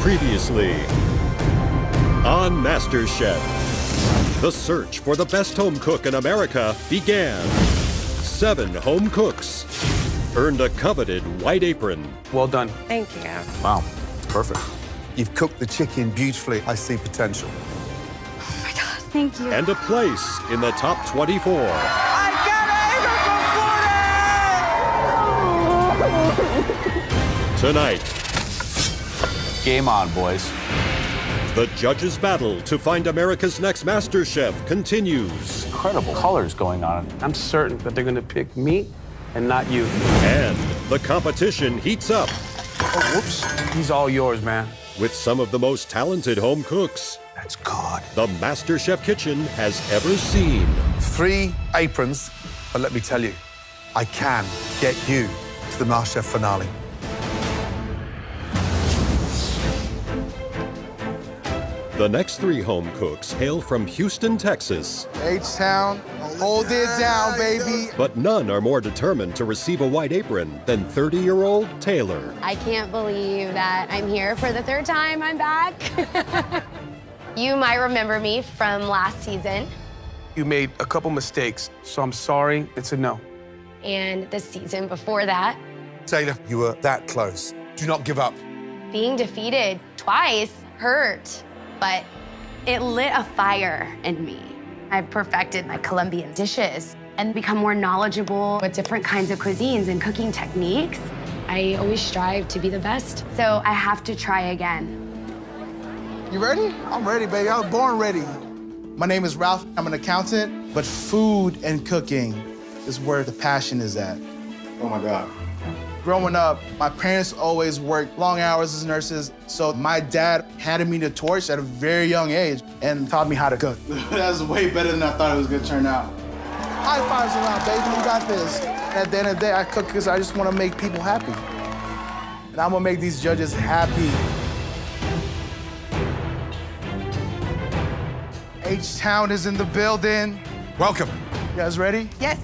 Previously on MasterChef, the search for the best home cook in America began. 7 home cooks earned a coveted white apron. Well done. Thank you. Wow, perfect. You've cooked the chicken beautifully. I see potential. Oh my God, thank you. And a place in the top 24. I got an apron for 40! Tonight, Game on, boys. the judges' battle to find America's next MasterChef continues. Incredible colors going on. I'm certain that they're gonna pick me and not you. And the competition heats up Oh, whoops. He's all yours, man. with some of the most talented home cooks That's good. the MasterChef kitchen has ever seen. 3 aprons, but let me tell you, I can get you to the MasterChef finale. The next 3 home cooks hail from Houston, Texas, H-Town, hold it down, baby. but none are more determined to receive a white apron than 30-year-old Taylor. I can't believe that I'm here for the 3rd time. I'm back. You might remember me from last season You made a couple mistakes, so I'm sorry. It's a no. and the season before that. Taylor, you were that close. Do not give up. Being defeated twice hurt, but it lit a fire in me. I've perfected my Colombian dishes and become more knowledgeable with different kinds of cuisines and cooking techniques. I always strive to be the best, so I have to try again. You ready? I'm ready, baby. I was born ready. My name is Ralph. I'm an accountant, but food and cooking is where the passion is at. Oh my God. Growing up, my parents always worked long hours as nurses, so my dad handed me the torch at a very young age and taught me how to cook. That's way better than I thought it was gonna turn out. High fives around, baby, you got this. At the end of the day, I cook because I just wanna make people happy. And I'm gonna make these judges happy. H-Town is in the building. Welcome. You guys ready? Yes.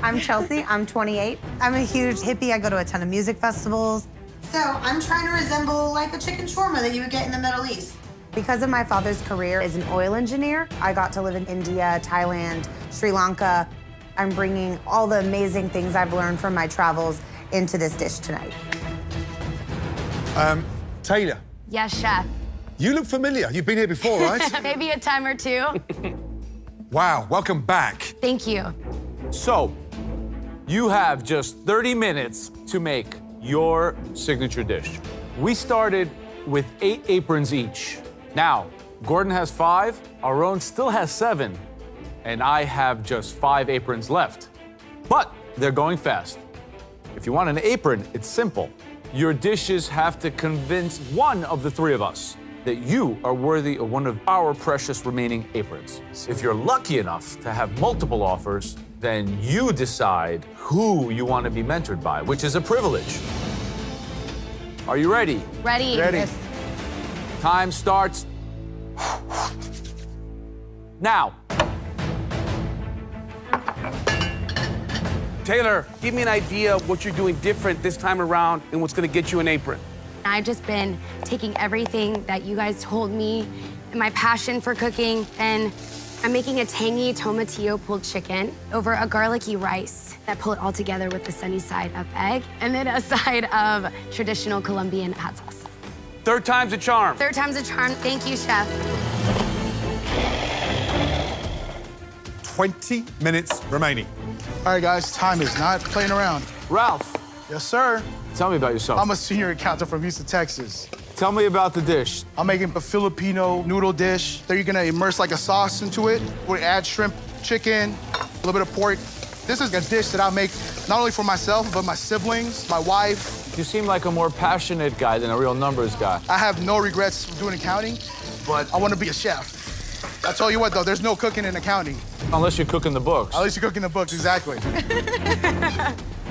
I'm Chelsea. I'm 28. I'm a huge hippie. I go to a ton of music festivals. So I'm trying to resemble like a chicken shawarma that you would get in the Middle East. Because of my father's career as an oil engineer, I got to live in India, Thailand, Sri Lanka. I'm bringing all the amazing things I've learned from my travels into this dish tonight. Taylor, Yes, chef. you look familiar. You've been here before, right? Maybe a time or two. Wow, welcome back. Thank you. So, you have just 30 minutes to make your signature dish. We started with 8 aprons each. Now, Gordon has 5, Aaron still has 7, and I have just 5 aprons left. But they're going fast. If you want an apron, it's simple. Your dishes have to convince one of the 3 of us that you are worthy of one of our precious remaining aprons. If you're lucky enough to have multiple offers, then you decide who you want to be mentored by, which is a privilege. Are you ready? Ready? Ready. Time starts now. Taylor, give me an idea of what you're doing different this time around and what's gonna get you an apron. I've just been taking everything that you guys told me and my passion for cooking, and I'm making a tangy tomatillo pulled chicken over a garlicky rice. I pull it all together with the sunny side up egg and then a side of traditional Colombian hot sauce. 3rd time's a charm. 3rd time's a charm. Thank you, chef. 20 minutes remaining. All right, guys, time is not playing around. Ralph, Yes, sir. tell me about yourself. I'm a senior accountant from Houston, Texas. Tell me about the dish. I'm making a Filipino noodle dish. Then you're gonna immerse like a sauce into it. We add shrimp, chicken, a little bit of pork. This is a dish that I make not only for myself, but my siblings, my wife. You seem like a more passionate guy than a real numbers guy. I have no regrets doing accounting, but I want to be a chef. I tell you what, though, there's no cooking in accounting. Unless you're cooking the books. At least you're cooking the books, exactly.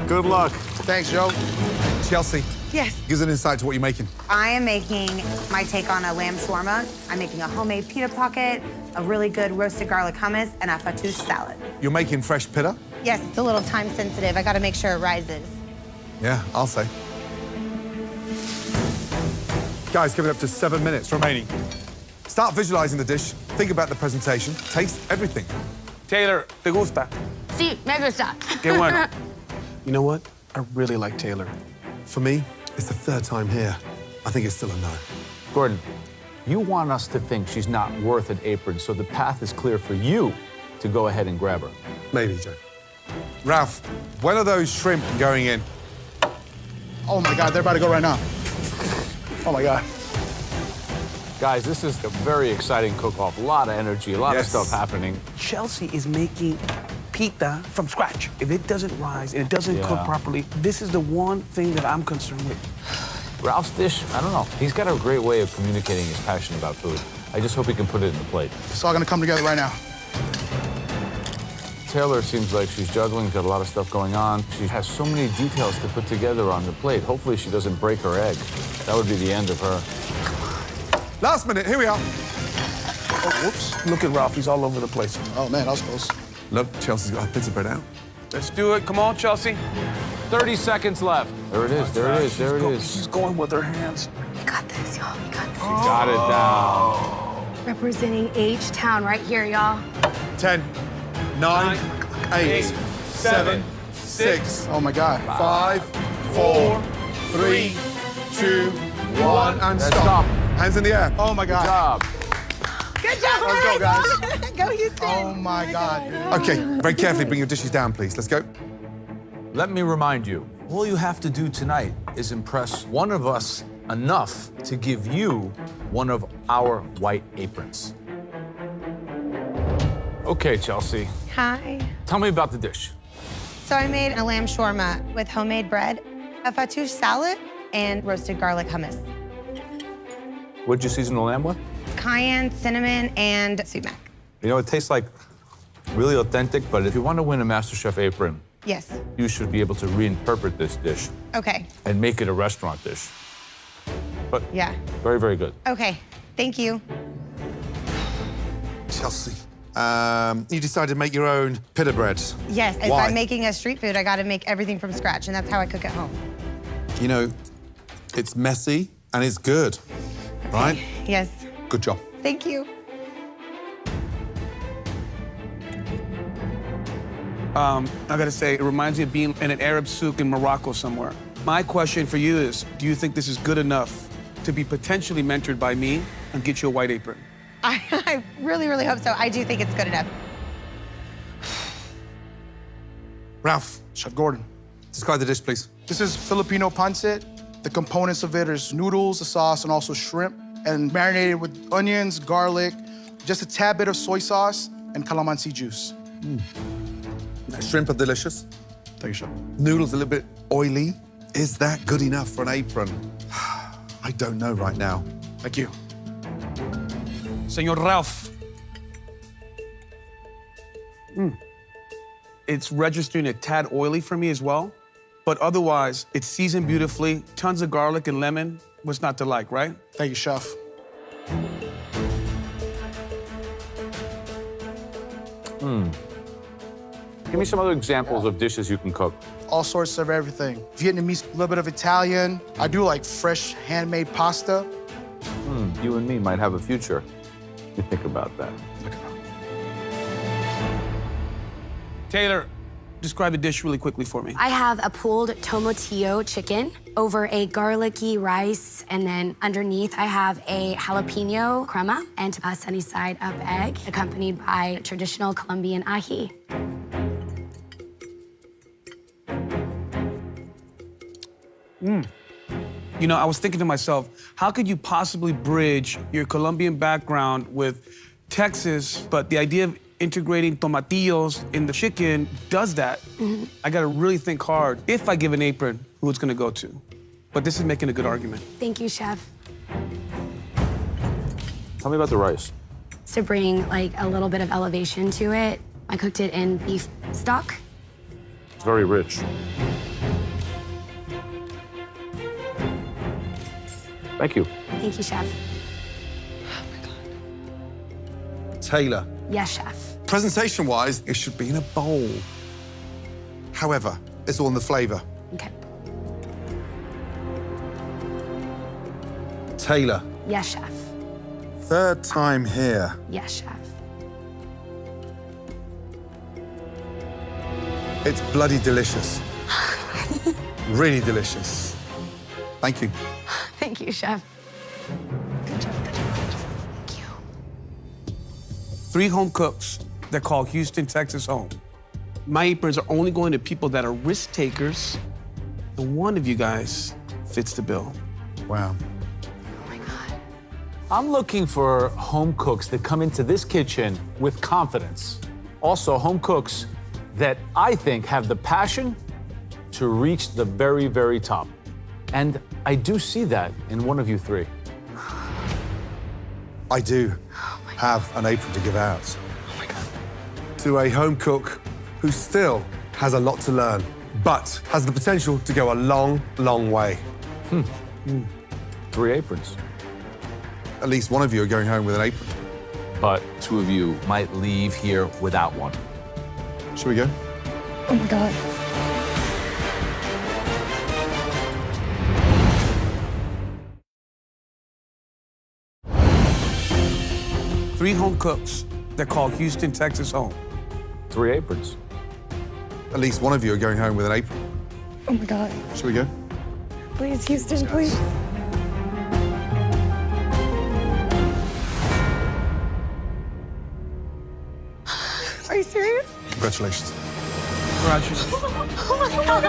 Good luck. Thanks, Joe. Chelsea, Yes. give us an insight to what you're making. I am making my take on a lamb shawarma. I'm making a homemade pita pocket, a really good roasted garlic hummus, and a fattoush salad. You're making fresh pita? Yes, it's a little time sensitive. I gotta make sure it rises. Yeah, I'll say. Guys, give it up to 7 minutes remaining. Start visualizing the dish. Think about the presentation. Taste everything. Taylor, ¿te gusta? Sí, me gusta. Qué bueno. You know what? I really like Taylor. For me, it's the 3rd time here. I think it's still a no. Gordon, you want us to think she's not worth an apron, so the path is clear for you to go ahead and grab her. Maybe, Joe. Ralph, when are those shrimp going in? Oh my God, they're about to go right now. Oh my God. Guys, this is a very exciting cook-off. A lot of energy, a lot of stuff happening. Chelsea is making pita from scratch. If it doesn't rise and it doesn't cook properly, this is the one thing that I'm concerned with. Ralph's dish, I don't know. He's got a great way of communicating his passion about food. I just hope he can put it in the plate. It's all gonna come together right now. Taylor seems like she's juggling, got a lot of stuff going on. She has so many details to put together on the plate. Hopefully she doesn't break her egg. That would be the end of her. Last minute, here we are. Oh, whoops. Look at Ralph, he's all over the place. Oh man, that was close. Look, Chelsea's got her pizza bread out. Let's do it. Come on, Chelsea. 30 seconds left. There it is, there it is, there it is. She's going with her hands. We got this, y'all. We got this. Got it down. Representing H-Town right here, y'all. 10, 9, 8, 7, 6, Oh my God. 5, 4, 3, 2, 1, and Let's stop. stop. Hands in the air. Oh my Good God. job. Good job, Let's go, guys. Go, Houston. Oh my God, dude. Okay, very carefully bring your dishes down, please. Let's go. Let me remind you, all you have to do tonight is impress one of us enough to give you one of our white aprons. Okay, Chelsea, Hi. tell me about the dish. So I made a lamb shawarma with homemade bread, a fattoush salad, and roasted garlic hummus. What'd you season the lamb with? Cayenne, cinnamon, and sumac. You know, it tastes like really authentic, but if you want to win a MasterChef apron, Yes. you should be able to reinterpret this dish Okay. and make it a restaurant dish. But Yeah. very, very good. Okay. Thank you. Chelsea, you decided to make your own pita bread. Yes. If Why? I'm making a street food, I got to make everything from scratch, and that's how I cook at home. You know, it's messy and it's good, right? Yes. Good job. Thank you. I gotta say, it reminds me of being in an Arab souk in Morocco somewhere. My question for you is, do you think this is good enough to be potentially mentored by me and get you a white apron? I really, really hope so. I do think it's good enough. Ralph, Chef Gordon. describe the dish, please. This is Filipino pancit. The components of it is noodles, the sauce, and also shrimp, and marinated with onions, garlic, just a tad bit of soy sauce, and calamansi juice. Shrimp are delicious. Thank you, Chef. Noodles a little bit oily. Is that good enough for an apron? I don't know right now. Thank you. Señor Ralph. It's registering a tad oily for me as well, but otherwise, it's seasoned beautifully, tons of garlic and lemon. What's not to like, right? Thank you, Chef. Give me some other examples of dishes you can cook. All sorts of everything. Vietnamese, a little bit of Italian. I do like fresh handmade pasta. You and me might have a future. You think about that. Taylor, describe the dish really quickly for me. I have a pulled tomatillo chicken over a garlicky rice, and then underneath I have a jalapeno crema and a sunny side up egg, accompanied by traditional Colombian ají. You know, I was thinking to myself, how could you possibly bridge your Colombian background with Texas, but the idea of integrating tomatillos in the chicken does that? I gotta really think hard. If I give an apron, who it's gonna go to. But this is making a good argument. Thank you, Chef. Tell me about the rice. To bring like a little bit of elevation to it, I cooked it in beef stock. It's very rich. Thank you. Thank you, Chef. Taylor, Yes, Chef. presentation-wise, it should be in a bowl. However, it's all in the flavor. Okay. Taylor. Yes, chef. Third time here. Yes, chef. It's bloody delicious. Really delicious. Thank you. Thank you, chef. Good job, good job. Thank you. 3 home cooks that call Houston, Texas home. My aprons are only going to people that are risk takers. And one of you guys fits the bill. Wow. Oh my God. I'm looking for home cooks that come into this kitchen with confidence. Also, home cooks that I think have the passion to reach the very, very top. And I do see that in one of you 3. I do have an apron to give out. Oh my God. To a home cook who still has a lot to learn, but has the potential to go a long, long way. 3 aprons. At least one of you are going home with an apron. But 2 of you might leave here without one. Shall we go? Oh my God. Three home cooks that call Houston, Texas home. 3 aprons. At least one of you are going home with an apron. Oh my God. Shall we go? Please, Houston, please. Are you serious? Congratulations. Congratulations. Oh my God.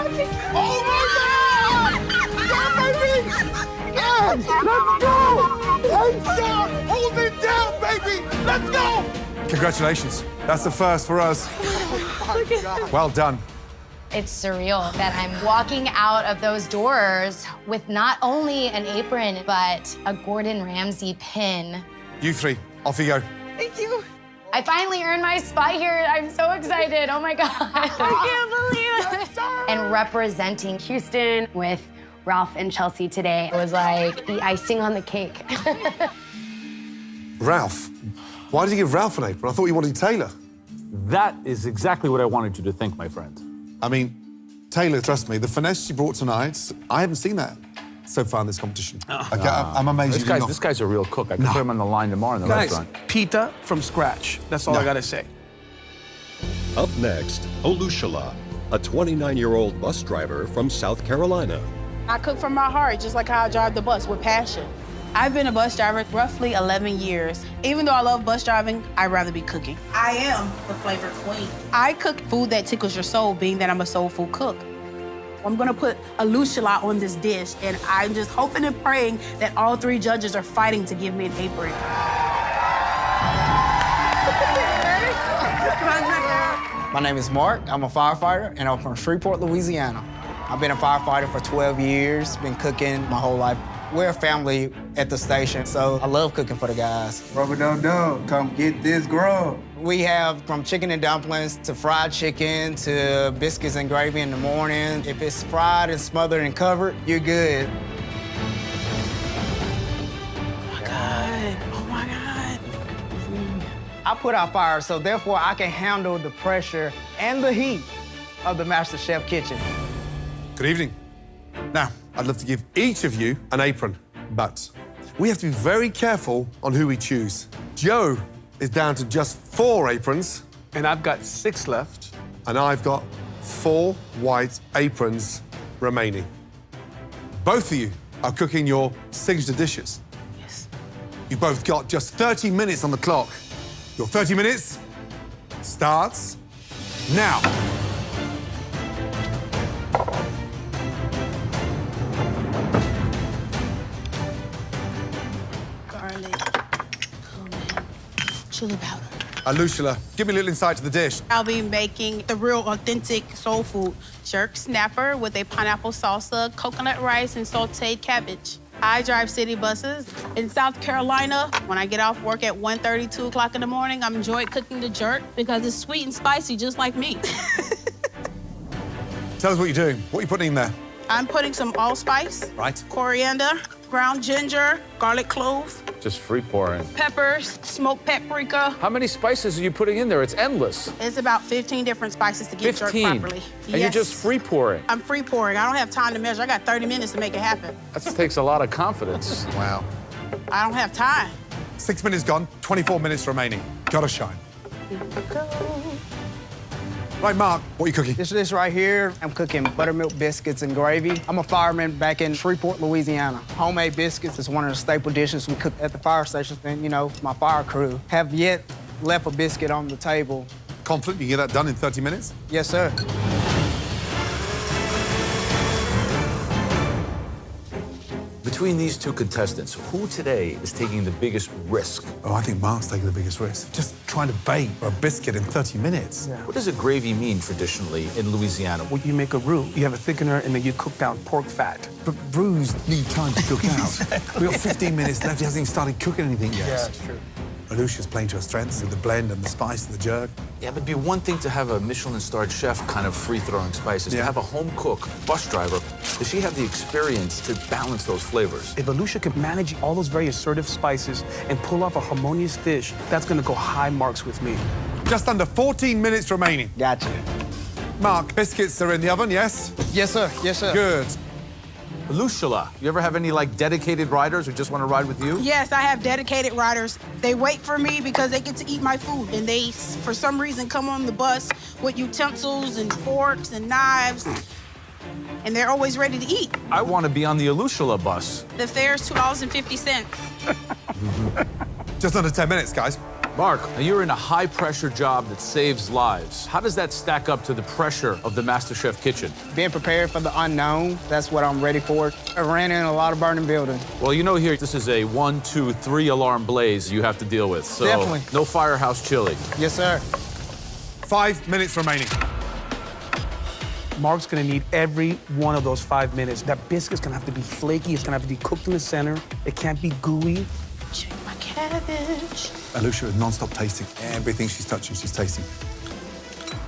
Oh my God! Yeah, baby! Yes! Let's go! Hands down! Hold it down, baby! Let's go! Congratulations. That's the first for us. Well done. It's surreal that I'm walking out of those doors with not only an apron, but a Gordon Ramsay pin. You 3, off you go. Thank you. I finally earned my spot here. I'm so excited. Oh my God. I can't believe it. And representing Houston with Ralph and Chelsea today was like the icing on the cake. Ralph? Why did you give Ralph an apron? I thought you wanted Taylor. That is exactly what I wanted you to think, my friend. I mean, Taylor, trust me, the finesse she brought tonight, I haven't seen that so far in this competition. Okay, I'm amazed you did not. This guy's a real cook. I could put him on the line tomorrow in the Guys, restaurant. pita from scratch. That's all I gotta say. Up next, Olushala, a 29-year-old bus driver from South Carolina. I cook from my heart, just like how I drive the bus, with passion. I've been a bus driver roughly 11 years. Even though I love bus driving, I'd rather be cooking. I am the flavor queen. I cook food that tickles your soul, being that I'm a soul food cook. I'm gonna put Olushala on this dish, and I'm just hoping and praying that all 3 judges are fighting to give me an apron. My name is Mark. I'm a firefighter, and I'm from Shreveport, Louisiana. I've been a firefighter for 12 years, been cooking my whole life. We're a family at the station, so I love cooking for the guys. Rubber-dub-dub, come get this grub. We have from chicken and dumplings to fried chicken to biscuits and gravy in the morning. If it's fried and smothered and covered, you're good. Oh my God, oh my God. I put out fires, so therefore I can handle the pressure and the heat of the MasterChef kitchen. Good evening. Now, I'd love to give each of you an apron, but we have to be very careful on who we choose. Joe is down to just 4 aprons. And I've got 6 left. And I've got 4 white aprons remaining. Both of you are cooking your signature dishes. Yes. You've both got just 30 minutes on the clock. Your 30 minutes starts now. Chili powder. Olushala, give me a little insight to the dish. I'll be making the real authentic soul food. Jerk snapper with a pineapple salsa, coconut rice, and sauteed cabbage. I drive city buses in South Carolina. When I get off work at 1:30, 2 o'clock in the morning, I enjoy cooking the jerk because it's sweet and spicy, just like me. Tell us what you're doing. What are you putting in there? I'm putting some allspice, Right. coriander, ground ginger, garlic clove, Just free pouring. peppers, smoked paprika. How many spices are you putting in there? It's endless. It's about 15 different spices to get 15. jerk properly. And you're just free pouring. I'm free pouring. I don't have time to measure. I got 30 minutes to make it happen. That takes a lot of confidence. Wow. I don't have time. 6 minutes gone, 24 minutes remaining. Gotta shine. Here we go. Right, Mark, what are you cooking? This dish right here, I'm cooking buttermilk biscuits and gravy. I'm a fireman back in Shreveport, Louisiana. Homemade biscuits is one of the staple dishes we cook at the fire stations. And, you know, my fire crew have yet left a biscuit on the table. Confident you can get that done in 30 minutes? Yes, sir. Between these two contestants, who today is taking the biggest risk? Oh, I think Mark's taking the biggest risk. Just trying to bake a biscuit in 30 minutes. Yeah. What does a gravy mean traditionally in Louisiana? When you make a roux, you have a thickener, and then you cook down pork fat. But roux need time to cook out. We've got 15 minutes left. He hasn't even started cooking anything yet. that's true. Alusha's playing to her strengths with the blend and the spice and the jerk. Yeah, but it'd be one thing to have a Michelin-starred chef kind of free-throwing spices. Yeah. To have a home cook, bus driver, does she have the experience to balance those flavors? If Alusha can manage all those very assertive spices and pull off a harmonious dish, that's gonna go high marks with me. Just under 14 minutes remaining. Gotcha. Mark, biscuits are in the oven, yes? Yes, sir. Yes, sir. Good. Alushala, you ever have any, like, dedicated riders who just want to ride with you? Yes, I have dedicated riders. They wait for me because they get to eat my food, and they, for some reason, come on the bus with utensils and forks and knives, and they're always ready to eat. I want to be on the Alushala bus. The fare is $2.50. Just under 10 minutes, guys. Mark, now you're in a high-pressure job that saves lives. How does that stack up to the pressure of the MasterChef kitchen? Being prepared for the unknown, that's what I'm ready for. I ran in a lot of burning buildings. Well, you know here, this is a 1, 2, 3 alarm blaze you have to deal with. So Definitely. No firehouse chili. Yes, sir. 5 minutes remaining. Mark's gonna need every one of those 5 minutes. That biscuit's gonna have to be flaky. It's gonna have to be cooked in the center. It can't be gooey. Check my cabbage. Alusha is non-stop tasting. Everything she's touching, she's tasting.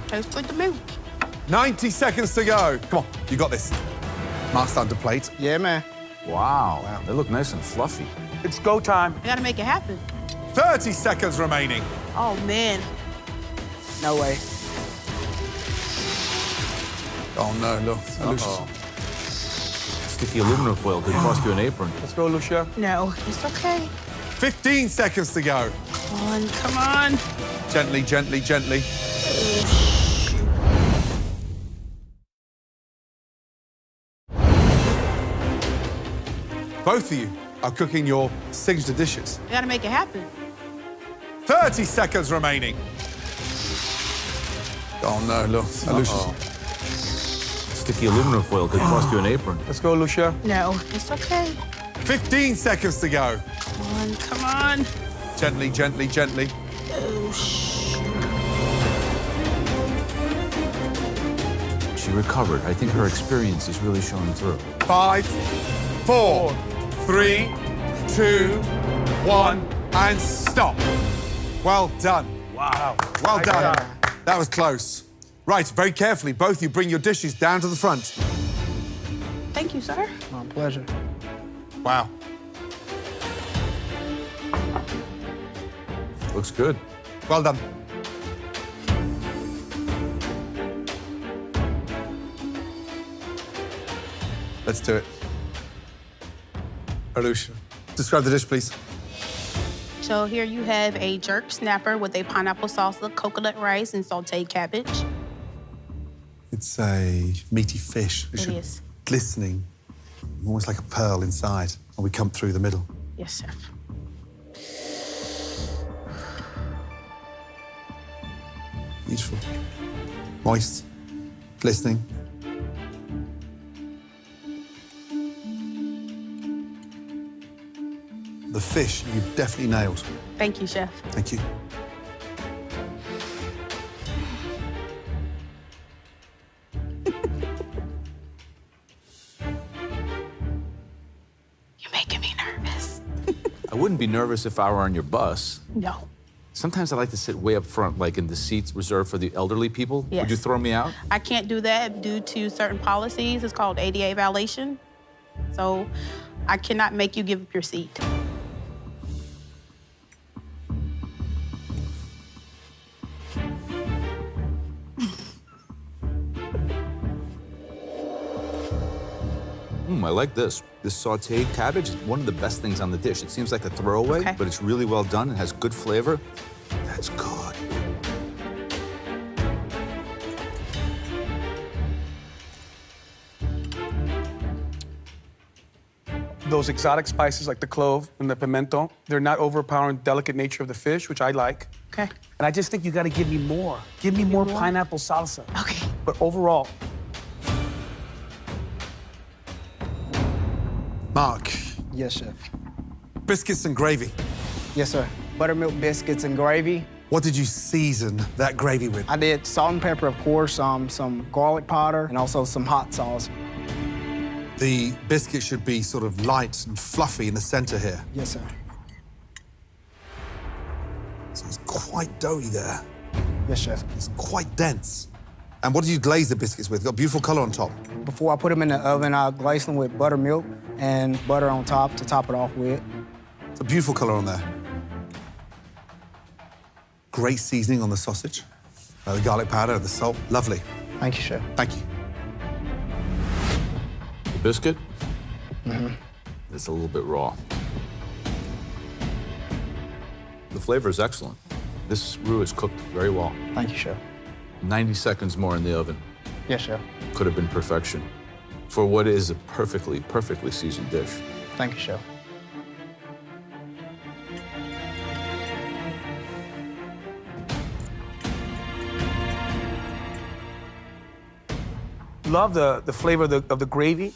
Tastes good to me. 90 seconds to go. Come on, you got this. Mark's starting to plate. Yeah, man. Wow. They look nice and fluffy. It's go time. I gotta make it happen. 30 seconds remaining. Oh, man. No way. Oh, no, look. Alusha's... Sticky aluminum foil could cost you an apron. Let's go, Alusha. No, it's okay. 15 seconds to go. Come on, come on. Gently, gently, gently. Both of you are cooking your signature dishes. I gotta make it happen. 30 seconds remaining. Oh, no, look. Alusha's... Sticky aluminum foil could cost you an apron. Let's go, Alusha. No, it's okay. 15 seconds to go. Come on, come on. Gently, gently, gently. Oh, She recovered. I think her experience is really showing through. 5, 4, 3, 2, 1, and stop. Well done. Wow. Well Nice done. job. That was close. Right, very carefully, both of you bring your dishes down to the front. Thank you, sir. My pleasure. Wow. Looks good. Well done. Let's do it. Alusha, describe the dish, please. So here you have a jerk snapper with a pineapple salsa, coconut rice, and sauteed cabbage. It's a meaty fish. It is. Glistening, almost like a pearl inside, and we come through the middle. Yes, chef. Beautiful. Moist, glistening. The fish you definitely nailed. Thank you, chef. Thank you. You're making me nervous. I wouldn't be nervous if I were on your bus. No. Sometimes I like to sit way up front, like in the seats reserved for the elderly people. Yes. Would you throw me out? I can't do that due to certain policies. It's called ADA violation. So I cannot make you give up your seat. I like this. This sauteed cabbage is one of the best things on the dish. It seems like a throwaway, but it's really well done. It has good flavor. That's good. Those exotic spices like the clove and the pimento, they're not overpowering the delicate nature of the fish, which I like. Okay. And I just think you gotta give me more. Give me more pineapple salsa. Okay. But overall, Mark, Yes, chef. biscuits and gravy. Yes, sir. Buttermilk biscuits and gravy. What did you season that gravy with? I did salt and pepper, of course, some garlic powder, and also some hot sauce. The biscuit should be sort of light and fluffy in the center here. Yes, sir. So it's quite doughy there. Yes, chef. It's quite dense. And what did you glaze the biscuits with? Got a beautiful color on top. Before I put them in the oven, I glazed them with buttermilk and butter on top to top it off with. It's a beautiful color on there. Great seasoning on the sausage. The garlic powder, the salt, lovely. Thank you, chef. Thank you. The biscuit? It's a little bit raw. The flavor is excellent. This roux is cooked very well. Thank you, chef. 90 seconds more in the oven. Yes, chef. Could have been perfection for what is a perfectly seasoned dish. Thank you, chef. love the flavor of the gravy.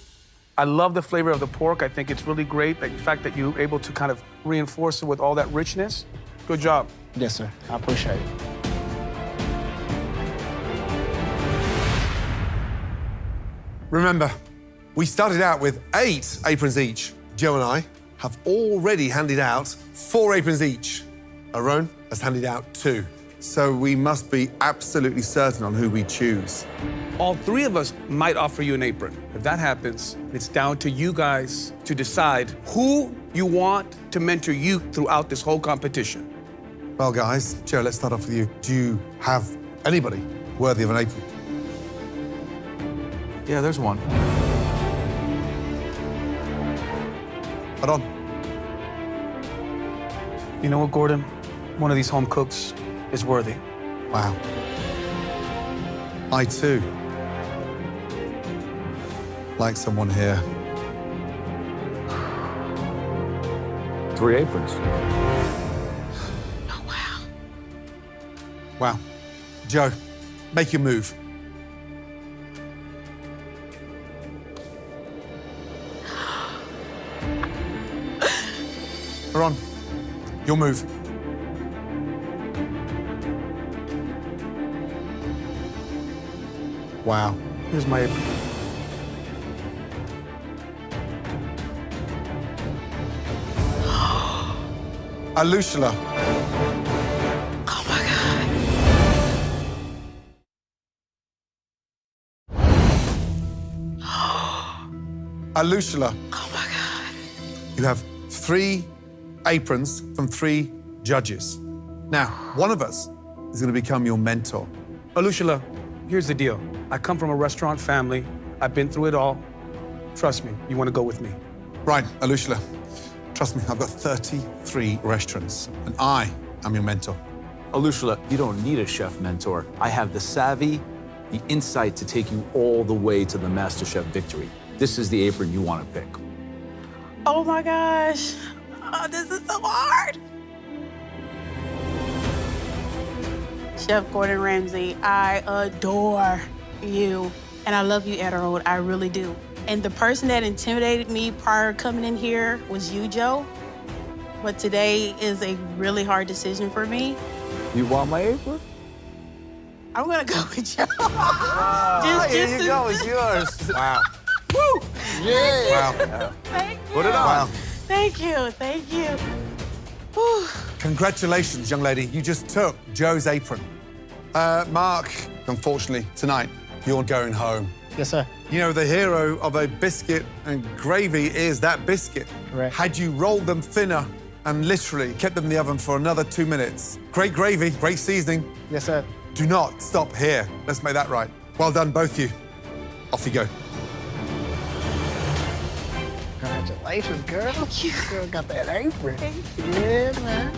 I love the flavor of the pork. I think it's really great, the fact that you're able to kind of reinforce it with all that richness. Good job. Yes, sir. I appreciate it. Remember, we started out with 8 aprons each. Joe and I have already handed out 4 aprons each. Aaron has handed out 2. So we must be absolutely certain on who we choose. All 3 of us might offer you an apron. If that happens, it's down to you guys to decide who you want to mentor you throughout this whole competition. Well, guys, Joe, let's start off with you. Do you have anybody worthy of an apron? Yeah, there's one. Hold on. You know what, Gordon? One of these home cooks is worthy. Wow. I, too, like someone here. 3 aprons. Oh, wow. Wow. Joe, make your move. Ron, your move. Wow. Here's my apron. Alushla. Oh, my God. Alushla. Oh, my God. You have 3 aprons from 3 judges. Now, one of us is going to become your mentor. Alushla, here's the deal. I come from a restaurant family. I've been through it all. Trust me, you want to go with me. Right, Alushla, trust me, I've got 33 restaurants, and I am your mentor. Alushla, you don't need a chef mentor. I have the savvy, the insight to take you all the way to the MasterChef victory. This is the apron you want to pick. Oh, my gosh. Oh, this is so hard. Chef Gordon Ramsay, I adore you. And I love you, Ederold. I really do. And the person that intimidated me prior to coming in here was you, Joe. But today is a really hard decision for me. You want my apron? I'm gonna go with Joe. Here you go, it's yours. Wow. Woo! Yeah. Wow. Thank you. Put it on. Wow. Thank you, thank you. Whew. Congratulations, young lady. You just took Joe's apron. Mark, unfortunately, tonight, you're going home. Yes, sir. You know, the hero of a biscuit and gravy is that biscuit. Correct. Had you rolled them thinner and literally kept them in the oven for another 2 minutes. Great gravy, great seasoning. Yes, sir. Do not stop here. Let's make that right. Well done, both of you. Off you go. Congratulations, girl. Girl got that apron. Yeah, man.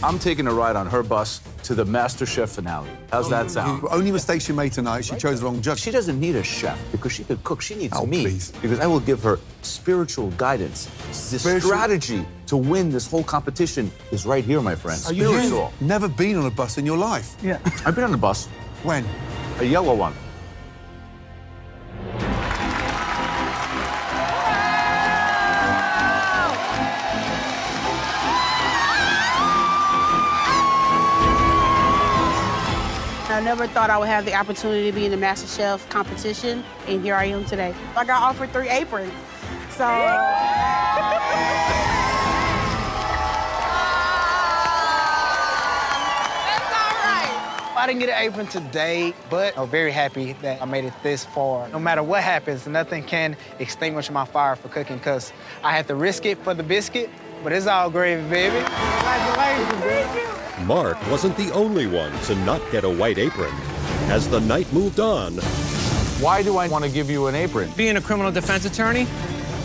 I'm taking a ride on her bus to the MasterChef finale. How's that sound? The only mistake she made tonight, she chose the wrong judge. She doesn't need a chef because she could cook. She needs me. Please. Because I will give her spiritual guidance. The strategy to win this whole competition is right here, my friend. Are you Spiritual. never been on a bus in your life? Yeah. I've been on a bus, When? a yellow one. I never thought I would have the opportunity to be in the MasterChef competition, and here I am today. I got offered 3 aprons, so. I didn't get an apron today, but I'm very happy that I made it this far. No matter what happens, nothing can extinguish my fire for cooking, because I had to risk it for the biscuit, but it's all gravy, baby. Congratulations, baby. Mark wasn't the only one to not get a white apron. As the night moved on, Why do I want to give you an apron? Being a criminal defense attorney,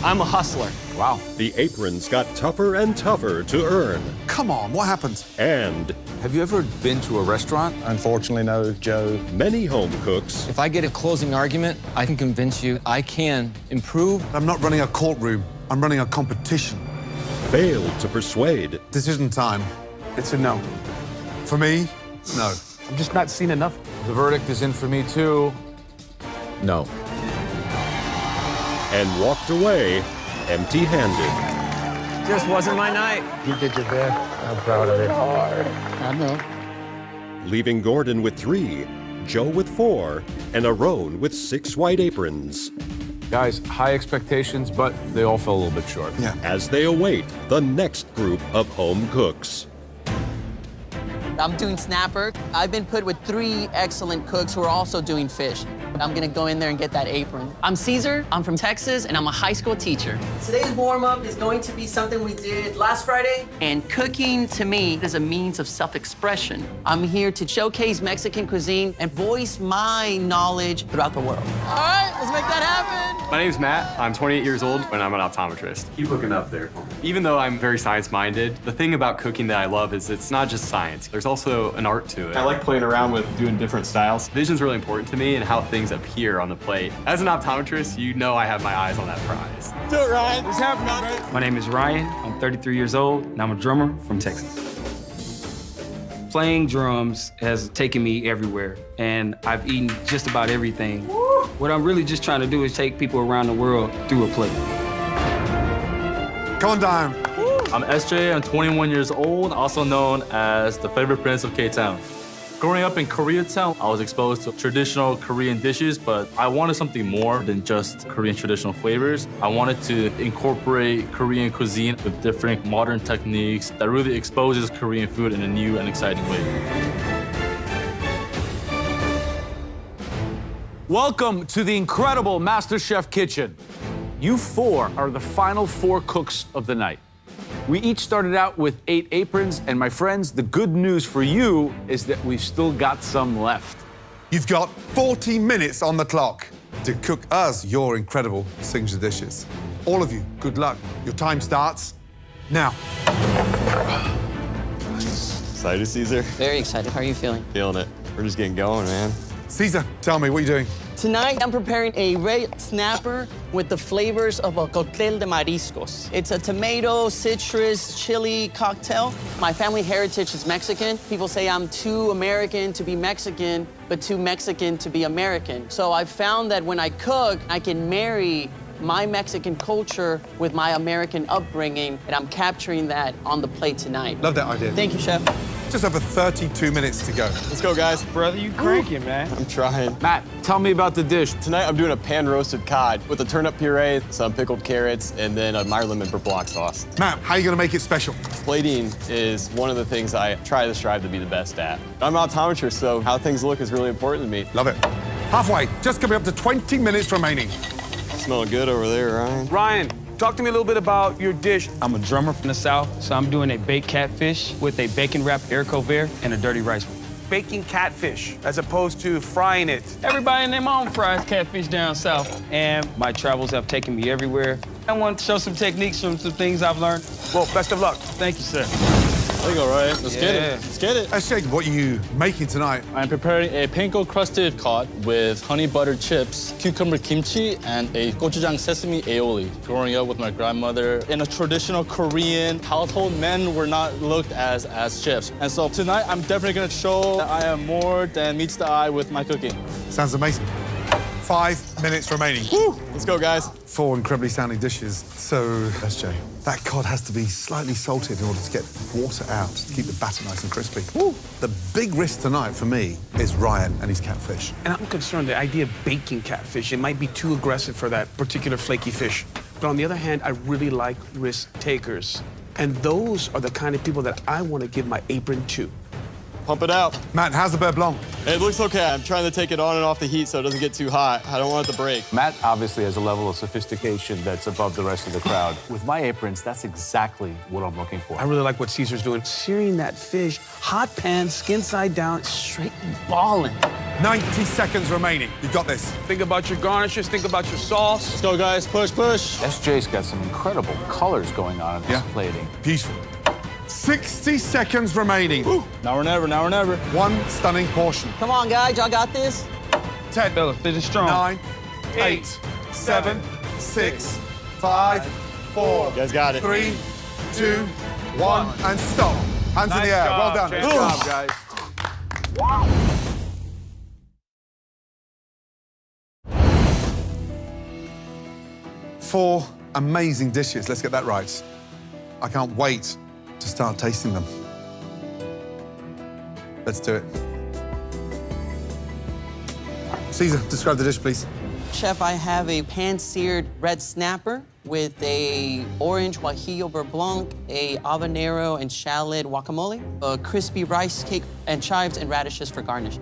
I'm a hustler. Wow. the aprons got tougher and tougher to earn. Come on, what happened? And Have you ever been to a restaurant? Unfortunately, no, Joe. many home cooks If I get a closing argument, I can convince you I can improve. I'm not running a courtroom. I'm running a competition. failed to persuade. Decision time. It's a no. For me, no. I'm just not seeing enough. The verdict is in for me, too. No. And walked away empty-handed. Just wasn't my night. You did your best. I'm proud of it. Hard. I know. Leaving Gordon with 3, Joe with 4, and Aaron with 6 white aprons. Guys, high expectations, but they all fell a little bit short. Yeah. As they await the next group of home cooks. I'm doing snapper. I've been put with 3 excellent cooks who are also doing fish. I'm gonna go in there and get that apron. I'm Caesar, I'm from Texas, and I'm a high school teacher. Today's warm-up is going to be something we did last Friday. And cooking, to me, is a means of self-expression. I'm here to showcase Mexican cuisine and voice my knowledge throughout the world. All right, let's make that happen. My name's Matt. I'm 28 years old, and I'm an optometrist. Keep looking up there. Even though I'm very science-minded, the thing about cooking that I love is it's not just science. There's also an art to it. I like playing around with doing different styles. Vision's really important to me and how things appear on the plate. As an optometrist, you know I have my eyes on that prize. Do it, Ryan. What's happening, bro? My name is Ryan. I'm 33 years old, and I'm a drummer from Texas. Playing drums has taken me everywhere, and I've eaten just about everything. What I'm really just trying to do is take people around the world through a plate. Come on down. I'm SJ. I'm 21 years old, also known as the favorite prince of K-Town. Growing up in Koreatown, I was exposed to traditional Korean dishes, but I wanted something more than just Korean traditional flavors. I wanted to incorporate Korean cuisine with different modern techniques that really exposes Korean food in a new and exciting way. Welcome to the incredible MasterChef kitchen. You 4 are the final 4 cooks of the night. We each started out with 8 aprons, and my friends, the good news for you is that we've still got some left. You've got 40 minutes on the clock to cook us your incredible signature dishes. All of you, good luck. Your time starts now. Excited, Caesar? Very excited. How are you feeling? Feeling it. We're just getting going, man. Caesar, tell me, what are you doing? Tonight, I'm preparing a red snapper with the flavors of a cóctel de mariscos. It's a tomato, citrus, chili cocktail. My family heritage is Mexican. People say I'm too American to be Mexican, but too Mexican to be American. So I've found that when I cook, I can marry my Mexican culture with my American upbringing, and I'm capturing that on the plate tonight. Love that idea. Thank you, Chef. Just over 32 minutes to go. Let's go, guys. Brother, you cranking, man. I'm trying. Matt, tell me about the dish. Tonight, I'm doing a pan-roasted cod with a turnip puree, some pickled carrots, and then a Meyer lemon purple block sauce. Matt, how are you going to make it special? Plating is one of the things I try to strive to be the best at. I'm an optometrist, so how things look is really important to me. Love it. Halfway, just coming up to 20 minutes remaining. Smelling good over there, Ryan. Ryan, talk to me a little bit about your dish. I'm a drummer from the South, so I'm doing a baked catfish with a bacon-wrapped haricot vert and a dirty rice. baking catfish as opposed to frying it. Everybody and their mom fries catfish down south. And my travels have taken me everywhere. I want to show some techniques from some things I've learned. Well, best of luck. Thank you, sir. There you go, Ryan. Let's get it. Let's get it. SJ, what are you making tonight? I'm preparing a panko-crusted cod with honey butter chips, cucumber kimchi, and a gochujang sesame aioli. Growing up with my grandmother in a traditional Korean household, men were not looked as chefs. And so tonight, I'm definitely gonna show that I am more than meets the eye with my cooking. Sounds amazing. 5 minutes remaining. Woo! Let's go, guys. 4 incredibly sounding dishes. So, SJ, that cod has to be slightly salted in order to get water out, to keep the batter nice and crispy. Woo. The big risk tonight for me is Ryan and his catfish. And I'm concerned the idea of baking catfish, it might be too aggressive for that particular flaky fish. But on the other hand, I really like risk takers. And those are the kind of people that I want to give my apron to. Pump it out. Matt, how's the beurre blanc? It looks okay. I'm trying to take it on and off the heat so it doesn't get too hot. I don't want it to break. Matt obviously has a level of sophistication that's above the rest of the crowd. With my aprons, that's exactly what I'm looking for. I really like what Caesar's doing. Searing that fish, hot pan, skin side down, straight balling. 90 seconds remaining. You got this. Think about your garnishes, think about your sauce. Let's go, guys. Push, push. SJ's got some incredible colors going on in this plating. Beautiful. 60 seconds remaining. Woo. Now or never, now or never. One stunning portion. Come on, guys, y'all got this? 10, Bella, finish strong. 9, 8, 7, 6, 5, 4. You guys got it. 3, 2, 1, and stop. Hands in the air. Well done. Good job, guys. Four amazing dishes. Let's get that right. I can't wait to start tasting them. Let's do it. Caesar, describe the dish, please. Chef, I have a pan-seared red snapper with a orange guajillo beurre blanc, a habanero and shallot guacamole, a crispy rice cake, and chives and radishes for garnish.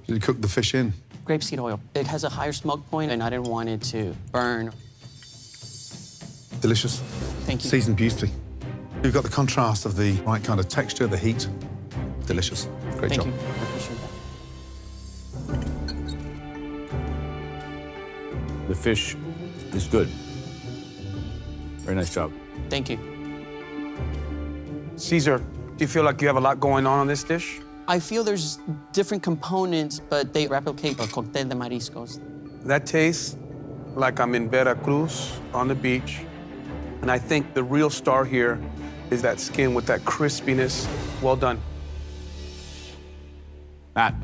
Did you cook the fish in? Grapeseed oil. It has a higher smoke point, and I didn't want it to burn. Delicious. Thank you. Seasoned beautifully. You've got the contrast of the right kind of texture, the heat. Delicious. Great job. Thank you. I appreciate that. The fish is good. Very nice job. Thank you. Caesar, do you feel like you have a lot going on this dish? I feel there's different components, but they replicate a cóctel de mariscos. That tastes like I'm in Veracruz on the beach. And I think the real star here is that skin with that crispiness. Well done. Matt,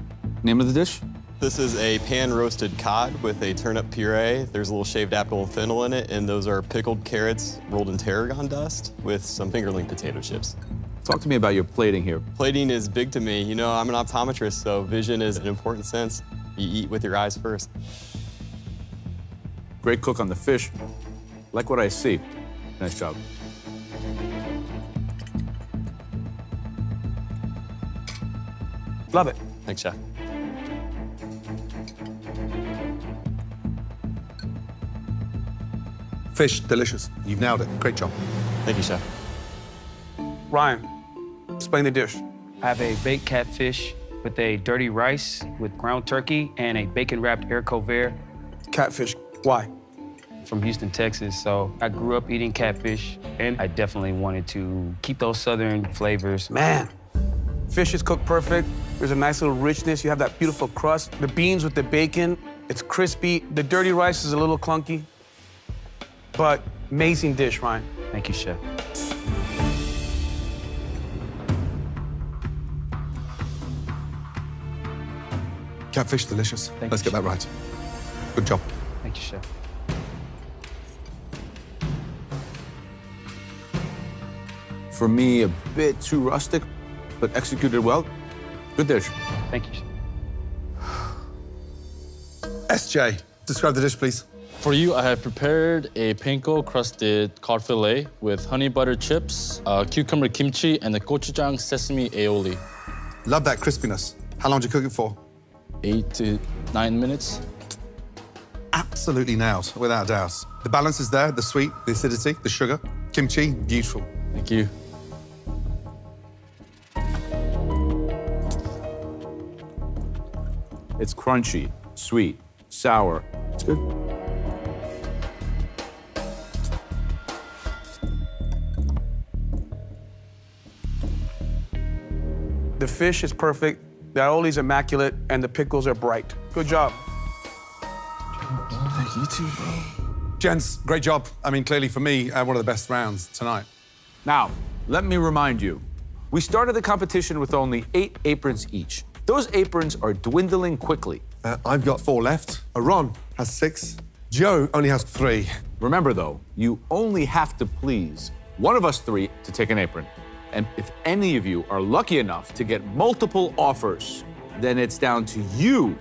name of the dish? This is a pan-roasted cod with a turnip puree. There's a little shaved apple and fennel in it, and those are pickled carrots rolled in tarragon dust with some fingerling potato chips. Talk to me about your plating here. Plating is big to me. You know, I'm an optometrist, so vision is an important sense. You eat with your eyes first. Great cook on the fish. Like what I see. Nice job. Love it. Thanks, Chef. Fish, delicious. You've nailed it. Great job. Thank you, Chef. Ryan, explain the dish. I have a baked catfish with a dirty rice with ground turkey and a bacon-wrapped haricot vert. Catfish, why? From Houston, Texas, so I grew up eating catfish, and I definitely wanted to keep those southern flavors. Man, fish is cooked perfect. There's a nice little richness. You have that beautiful crust. The beans with the bacon, it's crispy. The dirty rice is a little clunky, but amazing dish, Ryan. Thank you, Chef. Catfish, delicious. Thank Let's you, get that right. Good job. Thank you, Chef. For me, a bit too rustic, but executed well. Good dish. Thank you, Chef. SJ, describe the dish, please. For you, I have prepared a panko-crusted cod fillet with honey butter chips, cucumber kimchi, and the gochujang sesame aioli. Love that crispiness. How long did you cook it for? 8 to 9 minutes. Absolutely nailed, without a doubt. The balance is there, the sweet, the acidity, the sugar. Kimchi, beautiful. Thank you. It's crunchy, sweet, sour. It's good. The fish is perfect, the aioli's immaculate, and the pickles are bright. Good job. Thank you too, bro. Gents, great job. I mean, clearly for me, one of the best rounds tonight. Now, let me remind you, we started the competition with only 8 aprons each. Those aprons are dwindling quickly. I've got 4 left. Ron has 6. Joe only has 3. Remember, though, you only have to please one of us 3 to take an apron. And if any of you are lucky enough to get multiple offers, then it's down to you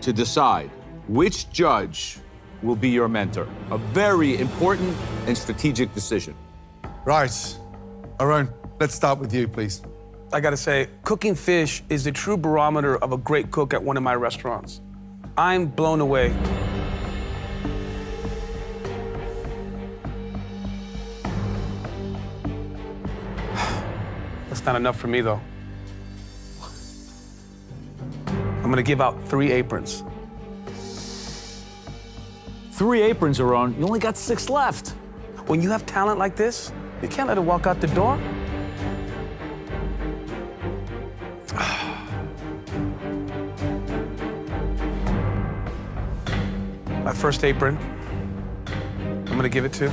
to decide which judge will be your mentor. A very important and strategic decision. Right. Aaron, let's start with you, please. I gotta say, cooking fish is the true barometer of a great cook at one of my restaurants. I'm blown away. That's not enough for me, though. I'm gonna give out 3 aprons. 3 aprons, Aaron. You only got 6 left. When you have talent like this, you can't let it walk out the door. My first apron, I'm gonna give it to.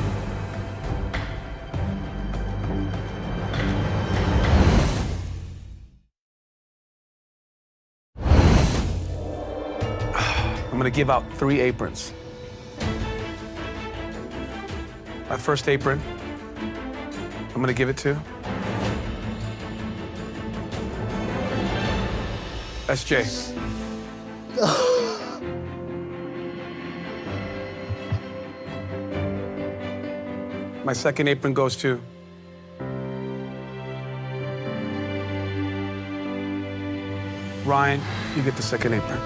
I'm gonna give out 3 aprons. My first apron, I'm gonna give it to. SJ. My second apron goes to. Ryan, you get the second apron.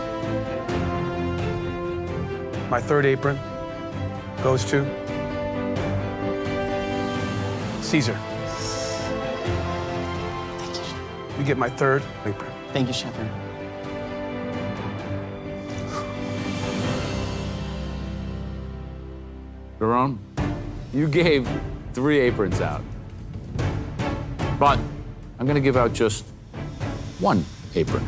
My third apron goes to Caesar. Thank you, Chef. You get my third apron. Thank you, Chef. Aaron, you gave 3 aprons out. But I'm gonna give out just 1 apron.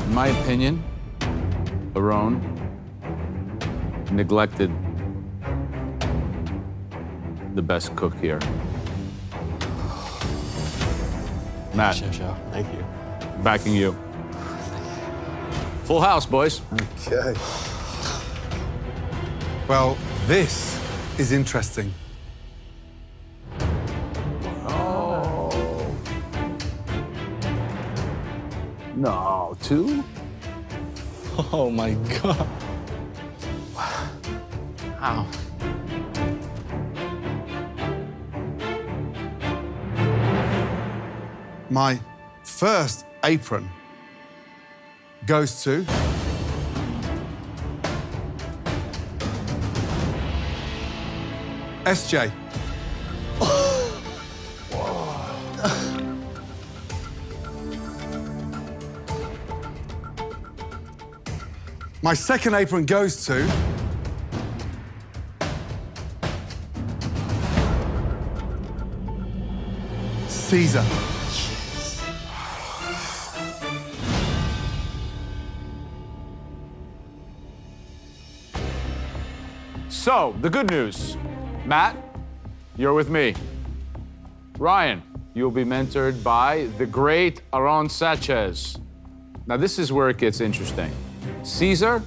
In my opinion, Aaron neglected the best cook here. Matt. Chef, thank you. Backing you. Full house, boys. Okay. Well, this is interesting. Oh. No, 2? Oh my God. Wow. My first apron goes to SJ. My second apron goes to Caesar. So, the good news. Matt, you're with me. Ryan, you'll be mentored by the great Aaron Sanchez. Now, this is where it gets interesting. Caesar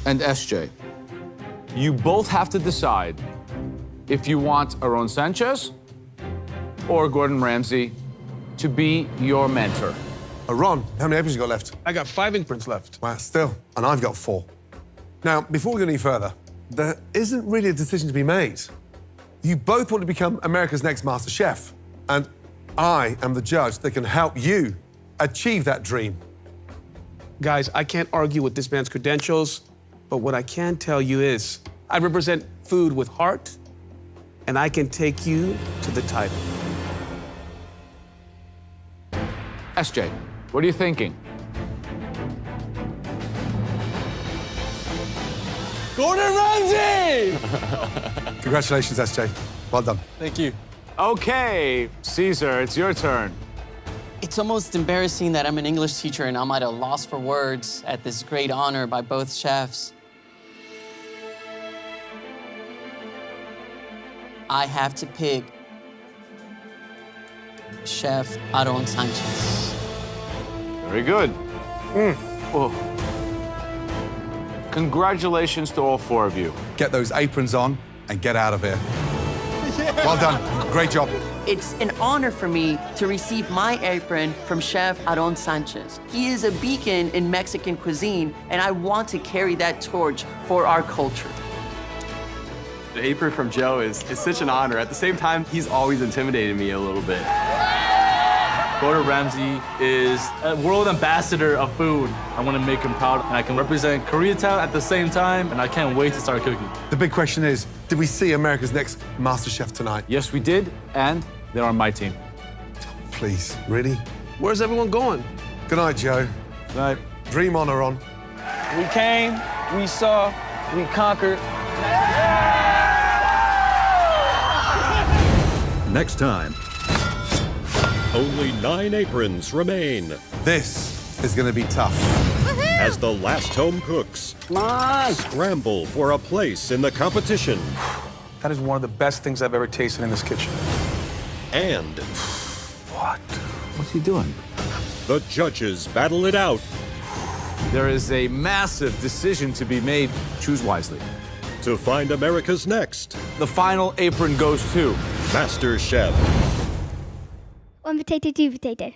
and SJ, you both have to decide if you want Aaron Sanchez or Gordon Ramsay to be your mentor. Ron, how many aprons you got left? I got 5 aprons left. Well, still, and I've got 4. Now, before we go any further, there isn't really a decision to be made. You both want to become America's next MasterChef, and I am the judge that can help you achieve that dream. Guys, I can't argue with this man's credentials, but what I can tell you is I represent food with heart, and I can take you to the title. SJ, what are you thinking? Gordon Ramsay! Congratulations, SJ. Well done. Thank you. Okay, Caesar, it's your turn. It's almost embarrassing that I'm an English teacher and I'm at a loss for words at this great honor by both chefs. I have to pick Chef Aaron Sanchez. Very good. Oh. Congratulations to all four of you. Get those aprons on and get out of here. Well done. Great job. It's an honor for me to receive my apron from Chef Aaron Sanchez. He is a beacon in Mexican cuisine, and I want to carry that torch for our culture. The apron from Joe is such an honor. At the same time, he's always intimidated me a little bit. Gordon Ramsay is a world ambassador of food. I want to make him proud, and I can represent Koreatown at the same time, and I can't wait to start cooking. The big question is, did we see America's Next MasterChef tonight? Yes, we did, and they're on my team. Please, really? Where's everyone going? Good night, Joe. Good night. Dream on, Aaron. We came, we saw, we conquered. Next time, only 9 aprons remain. This is going to be tough. As the last home cooks scramble for a place in the competition. That is one of the best things I've ever tasted in this kitchen. And What? What's he doing? the judges battle it out. There is a massive decision to be made. Choose wisely. To find America's Next The final apron goes to MasterChef. One potato, two potato.